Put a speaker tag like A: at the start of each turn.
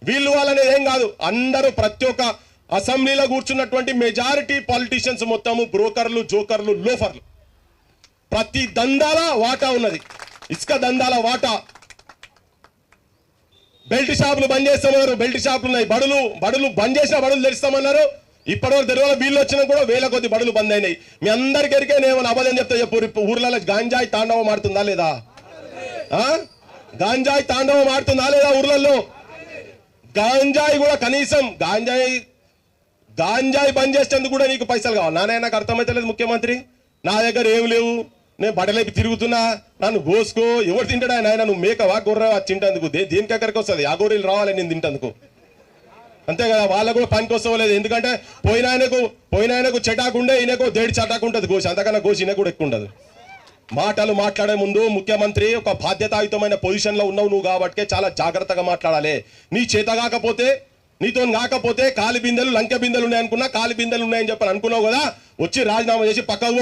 A: వీళ్ళు వాళ్ళనేది ఏం కాదు. అందరూ ప్రతి ఒక్క అసెంబ్లీలో కూర్చున్నటువంటి మెజారిటీ పాలిటీషియన్స్ మొత్తము బ్రోకర్లు, జోకర్లు, లోఫర్లు. ప్రతి దందాల వాటా ఉన్నది. ఇసుక దందాల వాటా. బెల్ట్ షాపులు బంద్ చేస్తామన్నారు, బెల్ట్ షాపులు ఉన్నాయి. బడులు బంద్ చేసిన బడులు తెరుస్తామన్నారు. ఇప్పటివరకు తెరవల బిల్లు వచ్చినా కూడా వేల కొద్ది బడులు బంద్ అయినాయి. మీ అందరికి ఎరికే నేను అబద్ధం చెప్తా చెప్పు. ఊర్లలో గాంజాయి తాండవం ఆడుతుందా లేదా? గాంజాయి తాండవం ఆడుతుందా లేదా ఊర్లలో? గాంజాయి కూడా కనీసం గాంజాయి బంద్ చేసేందుకు కూడా నీకు పైసలు కావాలి. నానే నాకు అర్థమైతే లేదు ముఖ్యమంత్రి. నా దగ్గర ఏం లేవు, నేను బట్టలేపి తిరుగుతున్నా, నన్ను గోసుకో. ఎవరు తింటాడా నాయన? నువ్వు మేకవా గొర్రెవా తింటందుకు? దేనికి ఎక్కడికి వస్తుంది? ఆ గొర్రెలు రావాలి నేను తింటందుకు, అంతే కదా. వాళ్ళకు కూడా పనికి వస్తలేదు. ఎందుకంటే పోయిన ఆయనకు చెటాకుండే, ఈయనకు దేడి చటాకు ఉంటుంది గోసి. అంతకన్నా గోసి ఈయన కూడా ఎక్కువ ఉండదు. మాటలు మాట్లాడే ముందు ముఖ్యమంత్రి ఒక బాధ్యతాయుతమైన పొజిషన్లో ఉన్నావు నువ్వు కాబట్టి చాలా జాగ్రత్తగా మాట్లాడాలి. నీ చేత కాకపోతే, నీతో కాకపోతే కాలి బిందెలు లంకె బిందెలు ఉన్నాయనుకున్నా, కాలి బిందెలు ఉన్నాయని చెప్పని అనుకున్నావు కదా, వచ్చి రాజీనామా చేసి పక్కకు